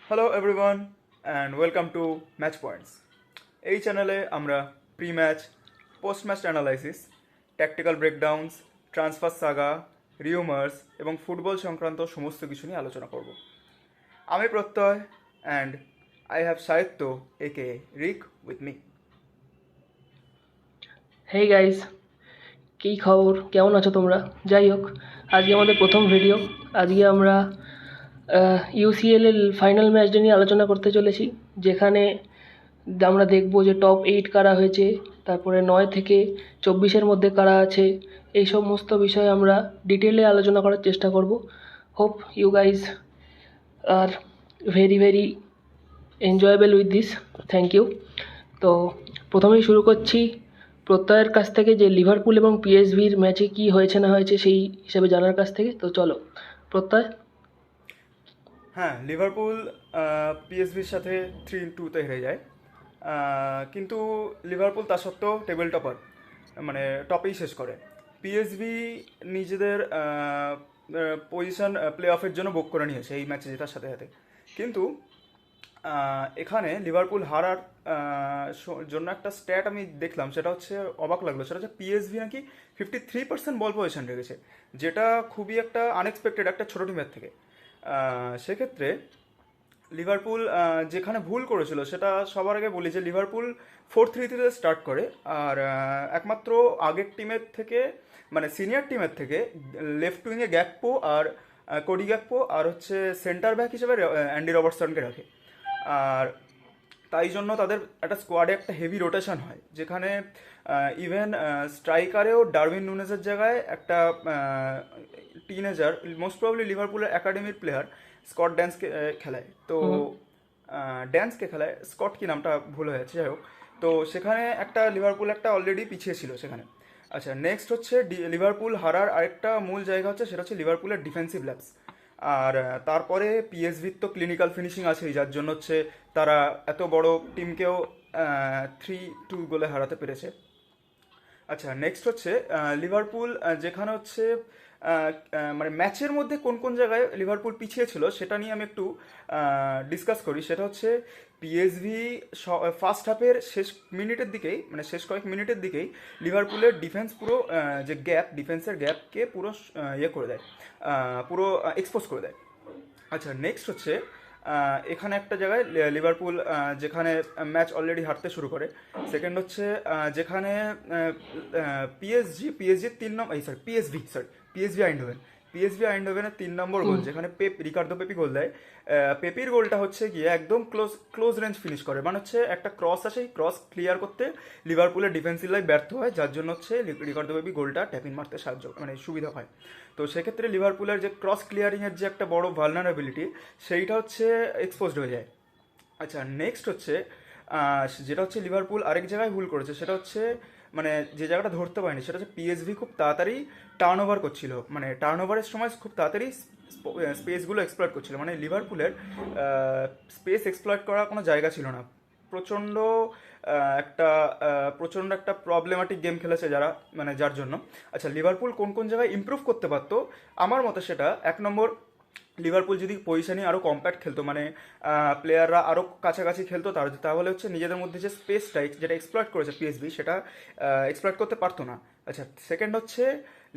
Hello everyone and welcome to Match Points. এই চ্যানেলে আমরা pre match, post match analysis, tactical breakdowns, transfer saga, rumours এবং football সংক্রান্ত সমস্ত কিছু নিয়ে আলোচনা করব। আমি প্রত্যয় অ্যান্ড আই হ্যাভ সাহিত্য একে রিক উইথ মি। হেই গাইস, কী খবর? কেমন আছো তোমরা? যাই হোক, আজকে আমাদের প্রথম ভিডিও। আজকে আমরা ইউসিএল এর ফাইনাল ম্যাচটা নিয়ে আলোচনা করতে চলেছি, যেখানে আমরা দেখব যে টপ 8 কারা হয়েছে, তারপরে 9 থেকে 24-এর মধ্যে কারা আছে। এই সমস্ত বিষয়ে আমরা ডিটেলে আলোচনা করার চেষ্টা করব। Hope you guys are very very enjoyable with this. Thank you. তো প্রথমেই শুরু করছি প্রত্যয়ের কাছ থেকে, যে লিভারপুল এবং পিএসভির ম্যাচে কি হয়েছে না হয়েছে সেই হিসাবে জানার কাছ থেকে। তো চলো প্রত্যয়। হ্যাঁ, লিভারপুল পিএসভির সাথে 3-2 হেরে যায়। কিন্তু লিভারপুল তা সত্ত্বেও টেবিল টপার, মানে টপেই শেষ করে। পিএসভি নিজেদের পজিশন প্লে অফের জন্য বুক করে নিয়েছে এই ম্যাচে জেতার সাথে সাথে। কিন্তু এখানে লিভারপুল হারার জন্য একটা স্ট্যাট আমি দেখলাম, সেটা হচ্ছে অবাক লাগলো। সেটা হচ্ছে পিএসভি নাকি 53% বল পজিশন রেখেছে, যেটা খুবই একটা আনএক্সপেক্টেড একটা ছোটো টিমের থেকে। সেক্ষেত্রে লিভারপুল যেখানে ভুল করেছিল, সেটা সবার আগে বলি যে লিভারপুল 4-3-3 স্টার্ট করে। আর একমাত্র আগের টিমের থেকে, মানে সিনিয়র টিমের থেকে লেফট উইংয়ে গ্যাকপো আর কোডি গ্যাকপো আর হচ্ছে সেন্টার ব্যাক হিসেবে অ্যান্ডি রবার্টসনকে রাখে। আর তাই জন্য তাদের একটা স্কোয়াডে একটা হেভি রোটেশন হয়, যেখানে ইভেন স্ট্রাইকারেও ডারউইন নুনেজের জায়গায় একটা টিনেজার, মোস্ট প্রবলি লিভারপুলের একাডেমির প্লেয়ার স্কট ড্যান্সকে খেলায়। তো হুম। ড্যান্সকে খেলায়, স্কট কি নামটা ভুল হয়ে যাচ্ছে, যাই হোক। তো সেখানে একটা লিভারপুল একটা অলরেডি পিছিয়ে ছিল সেখানে। আচ্ছা, নেক্সট হচ্ছে লিভারপুল হারার আরেকটা মূল জায়গা হচ্ছে, সেটা হচ্ছে লিভারপুলের ডিফেন্সিভ ল্যাপস। আর তারপরে পিএসভির তো ক্লিনিক্যাল ফিনিশিং আছেই, যার জন্য হচ্ছে তারা এত বড় টিমকেও 3-2 গোলে হারাতে পেরেছে। আচ্ছা, নেক্সট হচ্ছে লিভারপুল যেখানে হচ্ছে মানে ম্যাচের মধ্যে কোন কোন জায়গায় লিভারপুল পিছিয়ে ছিল সেটা নিয়ে আমি একটু ডিসকাস করি। সেটা হচ্ছে পিএসভি ফার্স্ট হাফের শেষ মিনিটের দিকেই, মানে শেষ কয়েক মিনিটের দিকেই লিভারপুলের ডিফেন্স পুরো যে গ্যাপ, ডিফেন্সের গ্যাপকে পুরো ইয়ে করে দেয়, পুরো এক্সপোজ করে দেয়। আচ্ছা, নেক্সট হচ্ছে এখানে একটা জায়গায় লিভারপুল যেখানে ম্যাচ অলরেডি হারতে শুরু করে। সেকেন্ড হচ্ছে যেখানে পিএসজি 3 নম্বর, সরি পিএসভি আইন্ডহোভেন, পিএসভি আইন্ডহোভেনের 3 নম্বর গোল, হুম। যেখানে রিকার্ডো পেপি গোল দেয়। পেপির গোলটা হচ্ছে গিয়ে একদম ক্লোজ রেঞ্জ ফিনিশ করে, মানে হচ্ছে একটা ক্রস আসে, ক্রস ক্লিয়ার করতে লিভারপুলের ডিফেন্সিভ লাইন ব্যর্থ হয়, যার জন্য হচ্ছে রিকার্ডো পেপি গোলটা ট্যাপিং মারতে সাহায্য, মানে সুবিধা হয়। তো সেক্ষেত্রে লিভারপুলের যে ক্রস ক্লিয়ারিংয়ের যে একটা বড় ভালনারেবিলিটি, সেইটা হচ্ছে এক্সপোজড হয়ে যায়। আচ্ছা, নেক্সট হচ্ছে যেটা হচ্ছে লিভারপুল আরেক জায়গায় ভুল করেছে, সেটা হচ্ছে মানে যে জায়গাটা ধরতে পারেনি, সেটা হচ্ছে পিএসভি খুব তাড়াতাড়ি টার্ন ওভার করছিল, মানে টার্ন ওভারের সময় খুব তাড়াতাড়ি স্পেসগুলো এক্সপ্লয়েট করছিল। মানে লিভারপুলের স্পেস এক্সপ্লয়েট করার কোনো জায়গা ছিল না। প্রচণ্ড প্রচণ্ড একটা প্রবলেমাটিক গেম খেলেছে যারা, মানে যার জন্য। আচ্ছা, লিভারপুল কোন কোন জায়গায় ইমপ্রুভ করতে পারতো আমার মতে, সেটা 1 নম্বর, লিভারপুল যদি পজিশনে আরও কম্প্যাক্ট খেলতো, মানে প্লেয়াররা আরও কাছাকাছি খেলতো, তাহলে হচ্ছে নিজেদের মধ্যে যে স্পেসটা যেটা এক্সপ্লয়েট করেছে পিএসবি, সেটা এক্সপ্লয়েট করতে পারতো না। আচ্ছা, সেকেন্ড হচ্ছে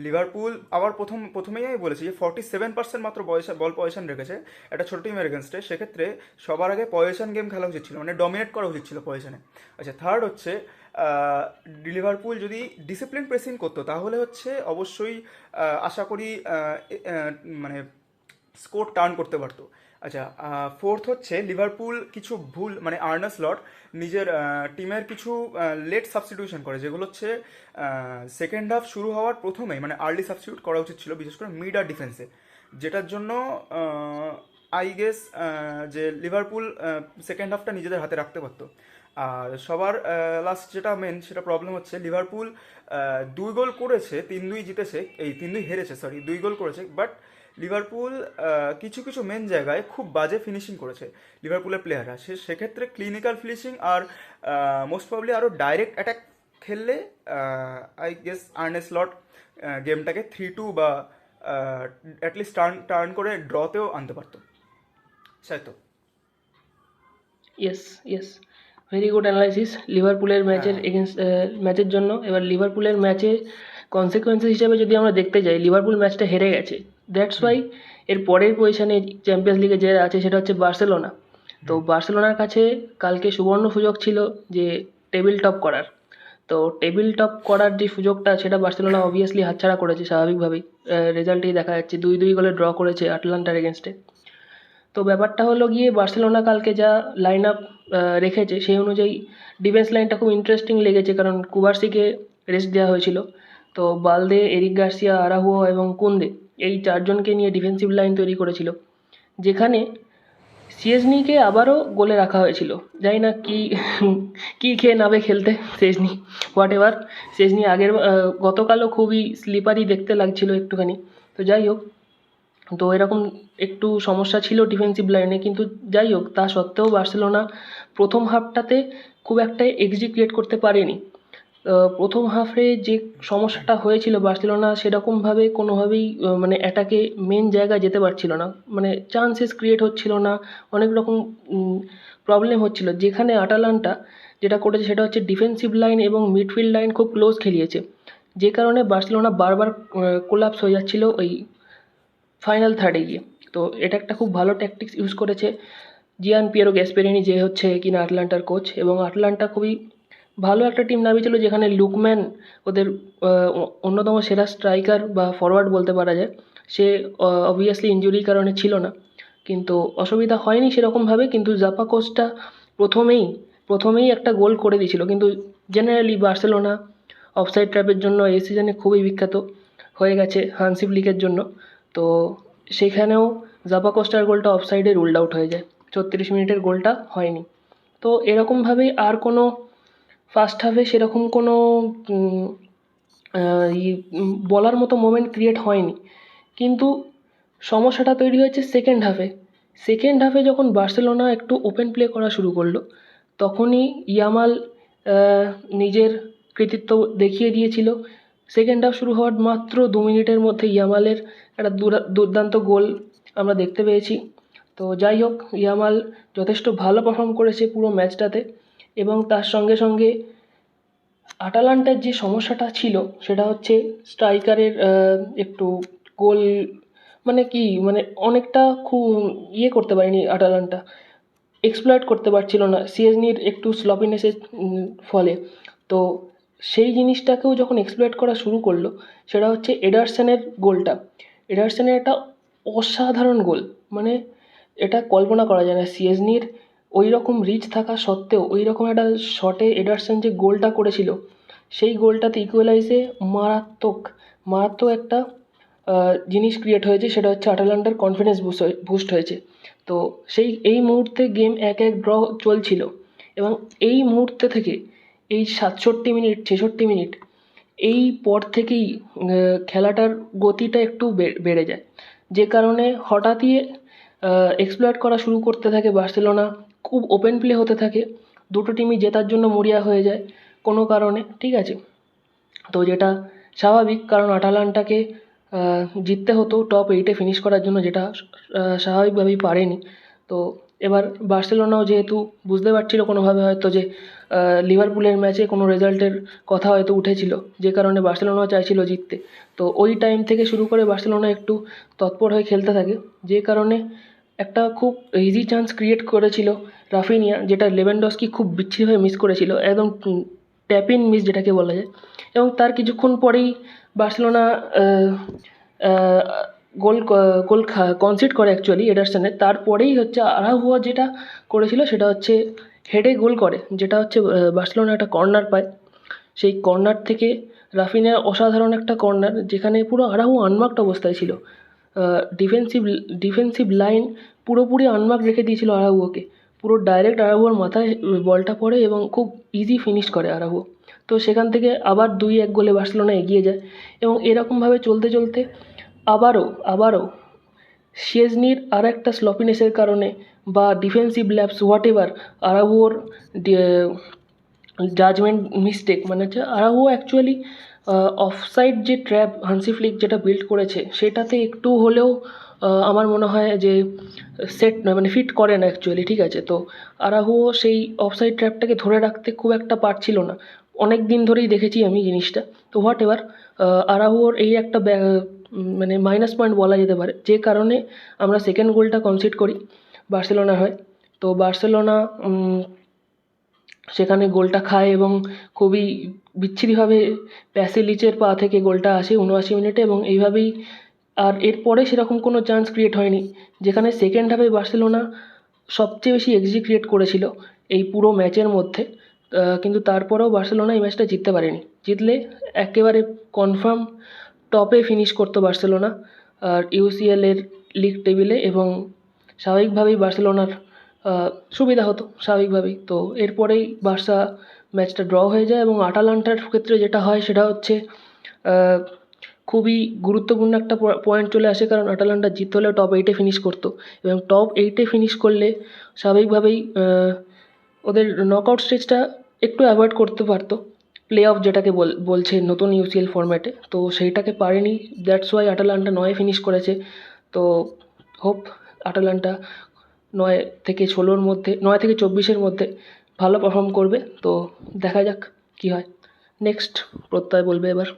লিভারপুল আবার প্রথমেই আমি বলেছি যে 47% মাত্র বল পজিশন রেখেছে একটা ছোটো টিমের এগেনস্টে। সেক্ষেত্রে সবার আগে পজিশন গেম খেলা উচিত ছিল, মানে ডমিনেট করা উচিত ছিল পজিশনে। আচ্ছা, থার্ড হচ্ছে লিভারপুল যদি ডিসিপ্লিন প্রেসিং করতো, তাহলে হচ্ছে অবশ্যই আশা করি মানে স্কোর টার্ন করতে পারতো। আচ্ছা, ফোর্থ হচ্ছে লিভারপুল কিছু ভুল, মানে আর্নে স্লট নিজের টিমের কিছু লেট সাবস্টিটিউশন করে, যেগুলো হচ্ছে সেকেন্ড হাফ শুরু হওয়ার প্রথমেই, মানে আর্লি সাবস্টিটিউট করা উচিত ছিল, বিশেষ করে মিড আর ডিফেন্সে। যেটার জন্য আই গেস যে লিভারপুল সেকেন্ড হাফটা নিজেদের হাতে রাখতে পারতো। আর সবার লাস্ট যেটা মেন, সেটা প্রবলেম হচ্ছে লিভারপুল 2 গোল করেছে, 3-2 জিতেছে, এই 3-2 হেরেছে, সরি 2 গোল করেছে, বাট লিভারপুল কিছু কিছু মেন জায়গায় খুব বাজে ফিনিশিং করেছে লিভারপুলের প্লেয়াররা। সেক্ষেত্রে ক্লিনিক্যাল ফিনিশিং আর মোস্ট প্রবলি আরও ডাইরেক্ট অ্যাটাক খেললে আই গেস আর্নে স্লট গেমটাকে 3-2 বা অ্যাটলিস্ট টার্ন টার্ন করে ড্রতেও আনতে পারতো। তাই তো? Yes, yes, very good analysis লিভারপুলের ম্যাচের হ্যাঁ এগেনস্ট ম্যাচের জন্য। এবার লিভারপুলের ম্যাচে কনসিকুয়েন্সেস হিসেবে যদি আমরা দেখতে যাই, লিভারপুল ম্যাচটা হেরে গেছে, দ্যাটস ওয়াই এর পরের পজিশনে চ্যাম্পিয়ন্স লিগে যে আছে সেটা হচ্ছে বার্সেলোনা। তো বার্সেলোনার কাছে কালকে সুবর্ণ সুযোগ ছিল যে টেবিল টপ করার। তো টেবিল টপ করার যে সুযোগটা সেটা বার্সেলোনা অবভিয়াসলি হাতছাড়া করেছে স্বাভাবিকভাবেই। রেজাল্টেই দেখা যাচ্ছে 2-2 গোলে ড্র করেছে আটলান্টার এগেনস্টে। তো ব্যাপারটা হলো গিয়ে বার্সেলোনা কালকে যা লাইন আপ রেখেছে সেই অনুযায়ী ডিফেন্স লাইনটা খুব ইন্টারেস্টিং লেগেছে, কারণ কুবার্সিকে রেস্ট দেওয়া হয়েছিল। তো বালদে, এরিক গার্সিয়া, আরাহুয়ো এবং কুন্দে, এই চারজনকে নিয়ে ডিফেন্সিভ লাইন তৈরি করেছিল, যেখানে সিএসনিকে আবারও গোলে রাখা হয়েছিল। জানি না কি কী খেয়ে নাবে খেলতে শেজনি, হোয়াট এভার। শেজনি গতকালও খুবই স্লিপারি দেখতে লাগছিল একটুখানি। তো যাই হোক, তো এরকম একটু সমস্যা ছিল ডিফেন্সিভ লাইনে, কিন্তু যাই হোক তা সত্ত্বেও বার্সেলোনা প্রথম হাফটাতে খুব একটা এক্সজি ক্রিয়েট করতে পারেনি। প্রথম হাফে যে সমস্যাটা হয়েছিল, বার্সেলোনা সেরকমভাবে কোনোভাবেই মানে অ্যাটাকে মেন জায়গায় যেতে পারছিল না, মানে চান্সেস ক্রিয়েট হচ্ছিল না, অনেক রকম প্রবলেম হচ্ছিল। যেখানে আটালান্টা যেটা করেছে সেটা হচ্ছে ডিফেন্সিভ লাইন এবং মিডফিল্ড লাইন খুব ক্লোজ খেলিয়েছে, যে কারণে বার্সেলোনা বারবার কোলাপস হয়ে যাচ্ছিল ওই ফাইনাল থার্ডে গিয়ে। তো এটা একটা খুব ভালো ট্যাকটিক্স ইউজ করেছে জিয়ান পিয়েরো গ্যাসপেরিনি, যে হচ্ছে কিনা আটলান্টার কোচ। এবং আটলান্টা খুবই ভালো একটা টিম নামিয়েছিল, যেখানে লুকম্যান ওদের অন্যতম সেরা স্ট্রাইকার বা ফরওয়ার্ড বলতে পারা যায়। সে অবভিয়াসলি ইনজুরির কারণে ছিল না, কিন্তু অসুবিধা হয়নি সেরকমভাবে। কিন্তু জাপাকোস্টা প্রথমেই একটা গোল করে দিয়েছিল। কিন্তু জেনারেলি বার্সেলোনা অফসাইড ট্র্যাপের জন্য এই সিজনে খুবই বিখ্যাত হয়ে গেছে, হানসি ফ্লিকের জন্য। তো সেখানেও জাপাকোস্টার গোলটা অফসাইডে রুলড আউট হয়ে যায়, 36 মিনিটের গোলটা হয়নি। তো এরকমভাবেই আর কোনো ফার্স্ট হাফে সেরকম কোনো বলার মতো মোমেন্ট ক্রিয়েট হয়নি। কিন্তু সমস্যাটা তৈরি হয়েছে সেকেন্ড হাফে যখন বার্সেলোনা একটু ওপেন প্লে করা শুরু করলো, তখনই ইয়ামাল নিজের কৃতিত্ব দেখিয়ে দিয়েছিল। সেকেন্ড হাফ শুরু হওয়ার মাত্র 2 মিনিটের মধ্যে ইয়ামালের একটা দুর্দান্ত গোল আমরা দেখতে পেয়েছি। তো যাই হোক, ইয়ামাল যথেষ্ট ভালো পারফর্ম করেছে পুরো ম্যাচটাতে। এবং তার সঙ্গে সঙ্গে আটালান্টার যে সমস্যাটা ছিল সেটা হচ্ছে স্ট্রাইকারের একটু গোল, মানে কি, মানে অনেকটা খুব করতে পারেনি আটালান্টা, এক্সপ্লয়েট করতে পারছিল না সিএসনির একটু স্লপিনেসের ফলে। তো সেই জিনিসটাকেও যখন এক্সপ্লয়েট করা শুরু করলো, সেটা হচ্ছে এডারসনের গোলটা। এডারসনের একটা অসাধারণ গোল, মানে এটা কল্পনা করা যায় না। সিএসনির ওই রকম রিচ থাকা সত্ত্বেও ওই রকম একটা শটে এডারসন যে গোলটা করেছিল, সেই গোলটাতে ইকুয়ালাইজে মারাত্মক একটা জিনিস ক্রিয়েট হয়েছে, সেটা হচ্ছে আটালান্টার কনফিডেন্স বুস্ট হয়েছে। তো এই মুহূর্তে গেম 1-1 ড্র চলছিল, এবং এই মুহূর্তে থেকে এই 67 মিনিট 66 মিনিট এই পর থেকেই খেলাটার গতিটা একটু বেড়ে যায়, যে কারণে হঠাৎই এক্সপ্লয়েট করা শুরু করতে থাকে বার্সেলোনা, খুব ওপেন প্লে হতে থাকে, দুটো টিমই জেতার জন্য মরিয়া হয়ে যায় কোনো কারণে, ঠিক আছে। তো যেটা স্বাভাবিক, কারণ আটালান্টাকে জিততে হতো টপ 8-এ ফিনিশ করার জন্য, যেটা স্বাভাবিকভাবেই পারেনি। তো এবার বার্সেলোনাও যেহেতু বুঝতে পারছিল কোনোভাবে হয়তো যে লিভারপুলের ম্যাচে কোনো রেজাল্টের কথা হয়তো উঠেছিল, যে কারণে বার্সেলোনাও চাইছিল জিততে। তো ওই টাইম থেকে শুরু করে বার্সেলোনা একটু তৎপর হয়ে খেলতে থাকে, যে কারণে একটা খুব ইজি চান্স ক্রিয়েট করেছিল রাফিনিয়া, যেটা লেভানডস্কি খুব বিচ্ছিরিভাবে মিস করেছিল, একদম ট্যাপ ইন মিস যেটাকে বলা যায়। এবং তার কিছুক্ষণ পরেই বার্সেলোনা গোল কনসিড করে অ্যাকচুয়ালি এডারসনের। তারপরেই হচ্ছে আরাহুয়া যেটা করেছিল সেটা হচ্ছে হেডে গোল করে, যেটা হচ্ছে বার্সেলোনা একটা কর্নার পায়। সেই কর্নার থেকে রাফিনিয়ার অসাধারণ একটা কর্নার, যেখানে পুরো আরাহুয়া আনমার্কড অবস্থায় ছিল। ডিফেন্সিভ লাইন পুরোপুরি আনমার্ক রেখে দিয়েছিল আরাহুয়াকে, পুরো ডাইরেক্ট আরাহুয়ার মাথায় বলটা পড়ে এবং খুব ইজি ফিনিশ করে আরাহুয়া। তো সেখান থেকে আবার 2-1 গোলে বার্সেলোনা এগিয়ে যায়। এবং এরকমভাবে চলতে চলতে আবারও শেজনির আর একটা স্লপিনেসের কারণে বা ডিফেন্সিভ ল্যাপস হোয়াট এভার, আরাহুয়োর জাজমেন্ট মিস্টেক, মানে হচ্ছে আরাহুয়া অ্যাকচুয়ালি অফসাইড যে ট্র্যাপ হানসি ফ্লিক যেটা বিল্ড করেছে সেটাতে একটু হলেও আমার মনে হয় যে সেট নয়, মানে ফিট করে না অ্যাকচুয়ালি, ঠিক আছে? তো আরাহুও সেই অফসাইড ট্র্যাপটাকে ধরে রাখতে খুব একটা পারছিল না। অনেক দিন ধরেই দেখেছি আমি জিনিসটা। তো হোয়াট এভার, আরাহুওর এই একটা মানে মাইনাস পয়েন্ট বলা যেতে পারে, যে কারণে আমরা সেকেন্ড গোলটা কনসিড করি বার্সেলোনার হয়ে। তো বার্সেলোনা সেখানে গোলটা খায় এবং খুবই বিচ্ছিরিভাবে প্যাসিলিচের পা থেকে গোলটা আসে ৭৯ মিনিটে, এবং এইভাবেই আর এরপরে সেরকম কোনো চান্স ক্রিয়েট হয়নি। যেখানে সেকেন্ড হাফে বার্সেলোনা সবচেয়ে বেশি এক্সজি ক্রিয়েট করেছিল এই পুরো ম্যাচের মধ্যে, কিন্তু তারপরেও বার্সেলোনা এই ম্যাচটা জিততে পারেনি। জিতলে একেবারে কনফার্ম টপে ফিনিশ করতো বার্সেলোনা আর ইউসিএলের লিগ টেবিলে, এবং স্বাভাবিকভাবেই বার্সেলোনার সুবিধা হতো স্বাভাবিকভাবেই। তো এরপরেই বার্সা ম্যাচটা ড্র হয়ে যায়, এবং আটালান্টার ক্ষেত্রে যেটা হয় সেটা হচ্ছে খুবই গুরুত্বপূর্ণ একটা পয়েন্ট চলে আসে, কারণ আটালান্টা জিততে হলে টপ 8-এ ফিনিশ করতো, এবং টপ 8-এ ফিনিশ করলে স্বাভাবিকভাবেই ওদের নকআউট স্টেজটা একটু অ্যাভয়েড করতে পারতো, প্লে অফ যেটাকে বলছে নতুন ইউসিএল ফরম্যাটে। তো সেইটাকে পারেনি, দ্যাটস ওয়াই আটালান্টা 9-এ ফিনিশ করেছে। তো হোপ আটালান্টা 9 থেকে 16-র মধ্যে, 9 থেকে 24-এর মধ্যে ভালো পারফর্ম করবে। তো দেখা যাক কী হয়। নেক্সট প্রত্যয় বলবে এবার।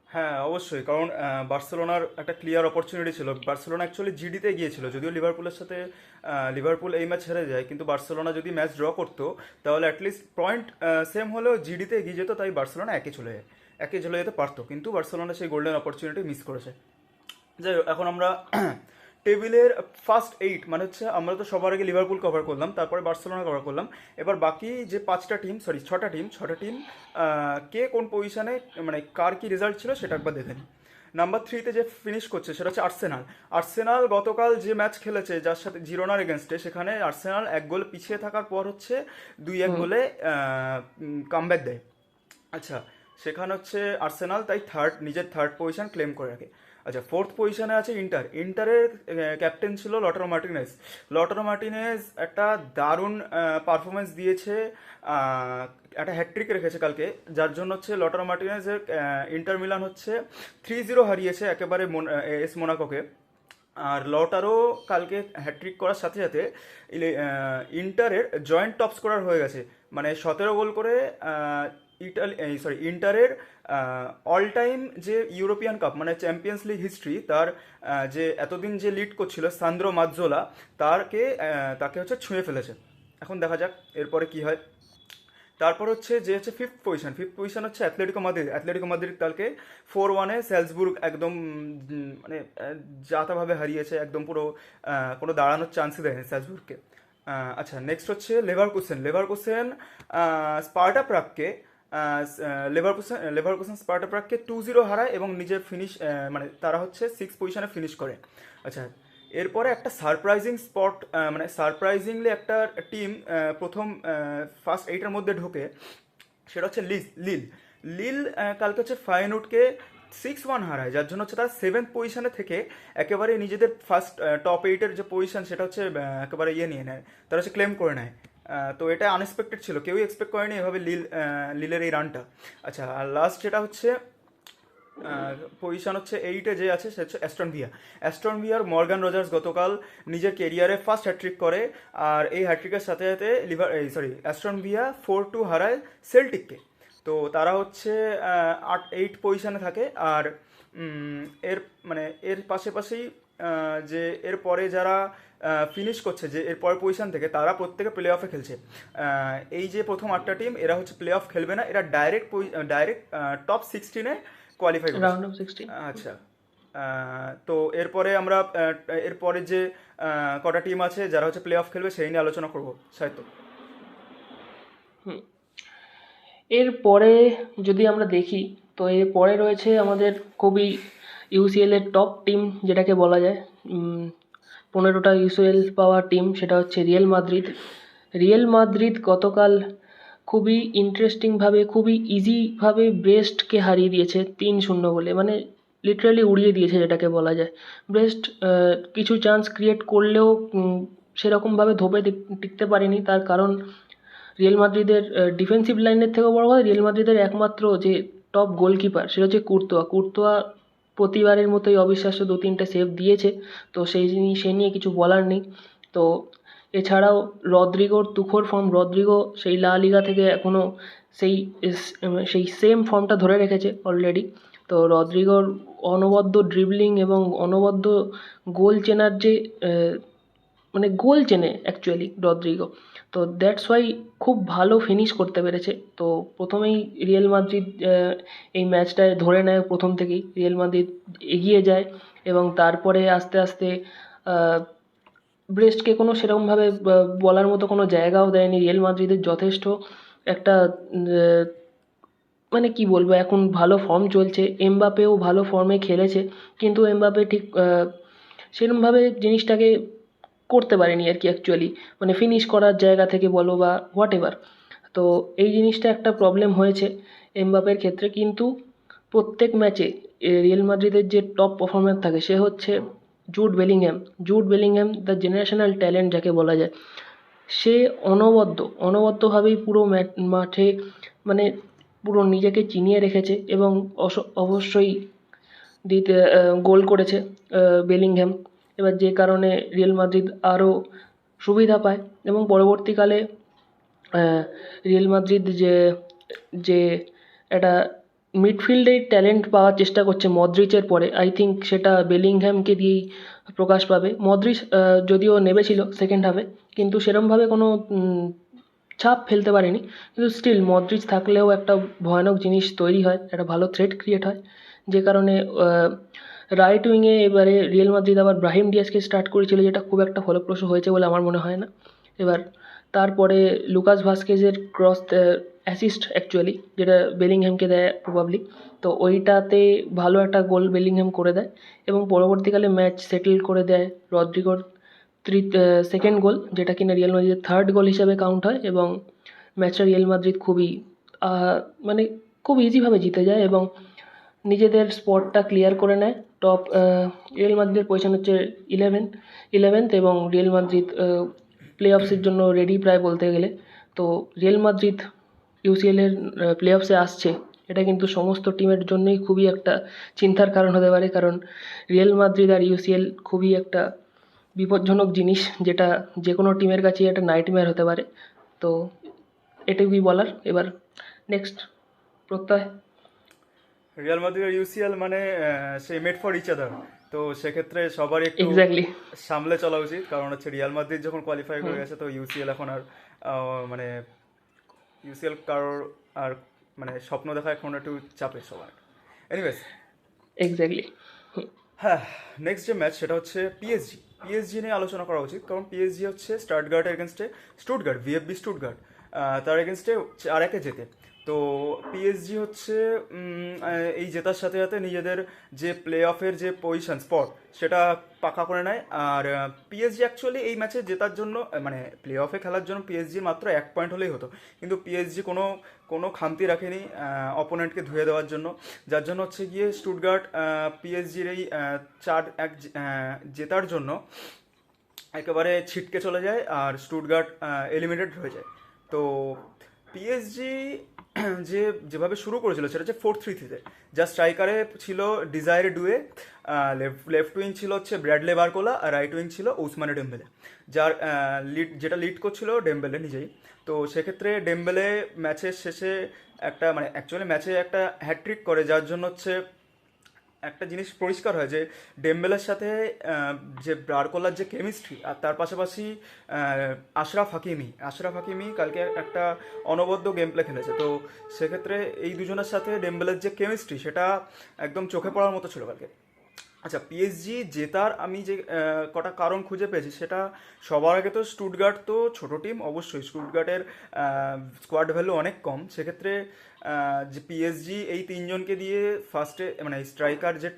হ্যাঁ, অবশ্যই, কারণ বার্সেলোনার একটা ক্লিয়ার অপরচুনিটি ছিল। বার্সেলোনা অ্যাকচুয়ালি জিডিতে গিয়েছিল, যদিও লিভারপুলের সাথে লিভারপুল এই ম্যাচ হেরে যায়, কিন্তু বার্সেলোনা যদি ম্যাচ ড্র করতো তাহলে অ্যাটলিস্ট পয়েন্ট সেম হলেও জিডিতে এগিয়ে যেত, তাই বার্সেলোনা একে চলে যেতে পারতো, কিন্তু বার্সেলোনা সেই গোল্ডেন অপরচুনিটি মিস করেছে। যাই হোক, এখন আমরা টেবিলের ফার্স্ট 8, মানে হচ্ছে আমরা তো সবার আগে লিভারপুল কভার করলাম, তারপরে বার্সেলোনা কভার করলাম। এবার বাকি যে 6টা টিম কে কোন পজিশনে, মানে কার কি রেজাল্ট ছিল সেটা একবার দেখে নিই। নাম্বার 3-তে যে ফিনিশ করছে সেটা হচ্ছে আর্সেনাল। আর্সেনাল গতকাল যে ম্যাচ খেলেছে যার সাথে জিরোনার এগেনস্টে, সেখানে আর্সেনাল 1 গোল পিছিয়ে থাকার পর হচ্ছে 2-1 গোলে কামব্যাক দেয়। আচ্ছা, সেখানে হচ্ছে আর্সেনাল তাই নিজের থার্ড পজিশন ক্লেম করে রাখে। আচ্ছা, ফোর্থ পজিশনে আছে ইন্টারের ক্যাপ্টেন ছিল লটারো মার্টিনেজ একটা দারুণ পারফরমেন্স দিয়েছে, একটা হ্যাট্রিক রেখেছে কালকে, যার জন্য হচ্ছে লটারো মার্টিনেজের ইন্টার মিলান হচ্ছে 3-0 হারিয়েছে একেবারে এস মোনাকোকে। আর লটারও কালকে হ্যাট্রিক করার সাথে সাথে ইন্টারের জয়েন্ট টপ স্কোরার হয়ে গেছে, মানে 17 গোল করে ইন্টারের অল টাইম যে ইউরোপিয়ান কাপ, মানে চ্যাম্পিয়ন্স লিগ হিস্ট্রি, তার যে এতদিন যে লিড করছিল সান্দ্রো মাজ্জোলা, তাকে হচ্ছে ছুঁয়ে ফেলেছে। এখন দেখা যাক এরপরে কি হয়। তারপর হচ্ছে যে হচ্ছে ফিফথ পজিশন হচ্ছে অ্যাথলেটিকো মাদ্রিদ কালকে 4-1-এ স্যালজবুর্গ একদম মানে জাতাভাবে হারিয়েছে, একদম পুরো কোনো দাঁড়ানোর চান্সই দেয়নি স্যালজবুর্গকে। আচ্ছা, নেক্সট হচ্ছে লেভারকুসেন স্পার্টা প্রাগকে স্পার্টা প্রাগকে 2-0 হারায় এবং নিজের ফিনিশ, মানে তারা হচ্ছে 6 পজিশনে ফিনিশ করে। আচ্ছা, এরপরে একটা মানে সারপ্রাইজিংলি একটা টিম প্রথম ফার্স্ট 8-এর মধ্যে ঢোকে, সেটা হচ্ছে লিল লিল কালকে হচ্ছে ফায়েনুর্ডকে 6-1 হারায়, যার জন্য হচ্ছে তারা 7th পজিশনে থেকে একেবারে নিজেদের ফার্স্ট টপ 8-এর যে পজিশন সেটা হচ্ছে একেবারে নিয়ে নেয়, তারা হচ্ছে ক্লেম করে নেয়। তো এটা আনএক্সপেক্টেড ছিল, কেউই এক্সপেক্ট করেনি এভাবে লিলের এই রানটা। আচ্ছা, আর লাস্ট যেটা হচ্ছে পজিশন হচ্ছে 8-এ যে আছে সে হচ্ছে অ্যাস্টন ভিয়ার মর্গান রজার্স গতকাল নিজের কেরিয়ারে ফার্স্ট হ্যাট্রিক করে, আর এই হ্যাট্রিকের সাথে সাথে অ্যাস্টন ভিয়া 4-2 হারায় সেল্টিককে। তো তারা হচ্ছে 8 পজিশনে থাকে। আর এর মানে এর পাশাপাশি যে এরপরে যারা ফিনিশ করছে, যে এর পরের পজিশন থেকে, তারা প্রত্যেকে প্লে অফে খেলছে। এই যে প্রথম 8টা টিম, এরা হচ্ছে প্লে অফ খেলবে না, এরা ডাইরেক্ট টপ 16-এ কোয়ালিফাই করছে। Round of 16। আচ্ছা, তো এরপরে আমরা এরপরে যে কটা টিম আছে যারা হচ্ছে প্লে অফ খেলবে সেই নিয়ে আলোচনা করবো, সাহিত্য। এরপরে যদি আমরা দেখি, তো এরপরে রয়েছে আমাদের খুবই ইউসিএলের টপ টিম যেটাকে বলা যায়, 15টা ইউসিএল পাওয়া টিম, সেটা হচ্ছে রিয়েল মাদ্রিদ গতকাল খুবই ইন্টারেস্টিংভাবে, খুবই ইজিভাবে ব্রেস্টকে হারিয়ে দিয়েছে 3-0 বলে, মানে লিটারালি উড়িয়ে দিয়েছে যেটাকে বলা যায়। ব্রেস্ট কিছু চান্স ক্রিয়েট করলেও সেরকমভাবে ধোপে টিকতে পারেনি, তার কারণ রিয়েল মাদ্রিদের ডিফেন্সিভ লাইনের থেকেও বড় কথা, রিয়েল মাদ্রিদের একমাত্র যে টপ গোলকিপার সেটা হচ্ছে কুর্তোয়া প্রতিবারের মতোই অবিশ্বাস্য 2-3টে সেভ দিয়েছে, তো সে নিয়ে কিছু বলার নেই। তো এছাড়াও রদ্রিগোর তুখোড় ফর্ম, রদ্রিগো সেই লা লিগা থেকে এখনও সেই সেম ফর্মটা ধরে রেখেছে অলরেডি। তো রদ্রিগোর অনবদ্য ড্রিবলিং এবং অনবদ্য গোল চেনার যে মানে গোল চেনে অ্যাকচুয়ালি রদ্রিগো, তো দ্যাটস ওয়াই খুব ভালো ফিনিশ করতে পেরেছে। তো প্রথমেই রিয়েল মাদ্রিদ এই ম্যাচটায় ধরে নেয়, প্রথম থেকেই রিয়েল মাদ্রিদ এগিয়ে যায় এবং তারপরে আস্তে আস্তে ব্রেস্টকে কোনো সেরকমভাবে বলার মতো কোনো জায়গাও দেয়নি। রিয়েল মাদ্রিদের যথেষ্ট একটা মানে কি বলবো, এখন ভালো ফর্ম চলছে, এমবাপেও ভালো ফর্মে খেলেছে, কিন্তু এমবাপে ঠিক সেরকমভাবে জিনিসটাকে করতে পারেনি আর কি অ্যাকচুয়ালি, মানে ফিনিশ করার জায়গা থেকে বলো বা হোয়াট এভার। তো এই জিনিসটা একটা প্রবলেম হয়েছে এমবাপের ক্ষেত্রে। কিন্তু প্রত্যেক ম্যাচে রিয়েল মাদ্রিদের যে টপ পারফর্মার থাকে সে হচ্ছে Jude Bellingham the generational talent যাকে বলা যায়। সে অনবদ্যভাবেই পুরো মাঠে মানে পুরো নিজেকে চিনিয়ে রেখেছে এবং অবশ্যই গোল করেছে বেলিংহ্যাম, এবার যে কারণে রিয়েল মাদ্রিদ আরও সুবিধা পায় এবং পরবর্তীকালে রিয়েল মাদ্রিদ যে একটা মিডফিল্ডে ট্যালেন্ট পাওয়ার চেষ্টা করছে মদ্রিচের পরে, আই থিঙ্ক সেটা বেলিংহ্যামকে দিয়েই প্রকাশ পাবে। মদ্রিচ যদিও নেমেছিল সেকেন্ড হাফে, কিন্তু সেরমভাবে কোনো ছাপ ফেলতে পারেনি, কিন্তু স্টিল মদ্রিচ থাকলেও একটা ভয়ানক জিনিস তৈরি হয়, একটা ভালো থ্রেট ক্রিয়েট হয়, যে কারণে রাইট উইংয়ে এবারে রিয়েল মাদ্রিদ আবার ব্রাহিম ডিয়াজকে স্টার্ট করেছিল, যেটা খুব একটা ফলপ্রসূ হয়েছে বলে আমার মনে হয় না। এবার তারপরে লুকাস ভাস্কেজের ক্রস অ্যাসিস্ট অ্যাকচুয়ালি, যেটা বেলিংহ্যামকে দেয় প্রবাবলি, তো ওইটাতে ভালো একটা গোল বেলিংহ্যাম করে দেয় এবং পরবর্তীকালে ম্যাচ সেটেল করে দেয় রদ্রিগোর সেকেন্ড গোল, যেটা কিনা রিয়েল মাদ্রিদের থার্ড গোল হিসাবে কাউন্ট হয় এবং ম্যাচটা রিয়েল মাদ্রিদ মানে খুব ইজিভাবে জিতে যায় এবং নিজেদের স্পটটা ক্লিয়ার করে নেয়। রিয়েল মাদ্রিদের পজিশন হচ্ছে 11th এবং রিয়েল মাদ্রিদ প্লে অফসের জন্য রেডি প্রায় বলতে গেলে। তো রিয়েল মাদ্রিদ ইউসিএলের প্লে অফসে আসছে, এটা কিন্তু সমস্ত টিমের জন্যই খুবই একটা চিন্তার কারণ হতে পারে, কারণ রিয়েল মাদ্রিদ আর ইউসিএল খুবই একটা বিপজ্জনক জিনিস, যেটা যে কোনো টিমের কাছেই একটা নাইটমেয়ার হতে পারে। তো এটুকুই বলার। এবার নেক্সট প্রত্যয়। রিয়াল মাদ্রিদ আর ইউসিএল মানে সেই মেড ফর ইচ আদার, তো সেক্ষেত্রে সবারই একটু এক্স্যাক্টলি। সামলে চলা উচিত, কারণ হচ্ছে রিয়াল মাদ্রিদ যখন কোয়ালিফাই করে গেছে তো ইউসিএল এখন আর মানে ইউসিএল কারোর আর মানে স্বপ্ন দেখা এখন একটু চাপের সবার। Anyways, exactly. হ্যাঁ, নেক্সট যে ম্যাচ সেটা হচ্ছে পিএসজি নিয়ে আলোচনা করা উচিত, কারণ পিএসজি হচ্ছে স্টাটগার্টের এগেনস্টে ভিএফবি স্টুটগার্ট, তার এগেনস্টে 4-1 জেতে। তো পিএসজি হচ্ছে এই জেতার সাথে সাথে নিজেদের যে প্লে অফের যে পজিশন স্পট সেটা পাকা করে নেয়। আর পিএসজি অ্যাকচুয়ালি এই ম্যাচে জেতার জন্য মানে প্লে অফে খেলার জন্য পিএসজির মাত্র 1 পয়েন্ট হলেই হতো, কিন্তু পিএসজি কোনো খামতি রাখেনি অপোনেন্টকে ধুয়ে দেওয়ার জন্য, যার জন্য হচ্ছে গিয়ে স্টুটগার্ট পিএসজির এই 4-1 জেতার জন্য একেবারে ছিটকে চলে যায় আর স্টুটগার্ট এলিমিনেটেড হয়ে যায়। তো পিএসজি যেভাবে শুরু করেছিল সেটা হচ্ছে 4-3-3-তে, যা স্ট্রাইকারে ছিল ডিজায়ারে ডুয়ে, লেফট উইং ছিল হচ্ছে ব্র্যাডলে বারকোলা, আর রাইট উইং ছিল ওসমানে ডেম্বেলে, যেটা লিড করছিল ডেম্বেলে নিজেই। তো সেক্ষেত্রে ডেম্বেলে ম্যাচের শেষে একটা মানে অ্যাকচুয়ালি ম্যাচে একটা হ্যাট্রিক করে, যার জন্য হচ্ছে একটা জিনিস পরিষ্কার হয় যে ডেম্বেলের সাথে যে বারকোলার যে কেমিস্ট্রি, আর তার পাশাপাশি আশরাফ হাকিমি কালকে একটা অনবদ্য গেম প্লে খেলেছে। তো সেক্ষেত্রে এই দুজনের সাথে ডেম্বেলের যে কেমিস্ট্রি সেটা একদম চোখে পড়ার মতো ছিল কালকে। আচ্ছা, পিএসজি জেতার আমি যে কটা কারণ খুঁজে পেয়েছি, সেটা সবার আগে তো স্টুটগার্ট তো ছোটো টিম, অবশ্যই স্টুটগার্টের স্কোয়াড ভ্যালু অনেক কম, সেক্ষেত্রে যে পিএসজি এই তিনজনকে দিয়ে ফার্স্টে মানে স্ট্রাইকার যে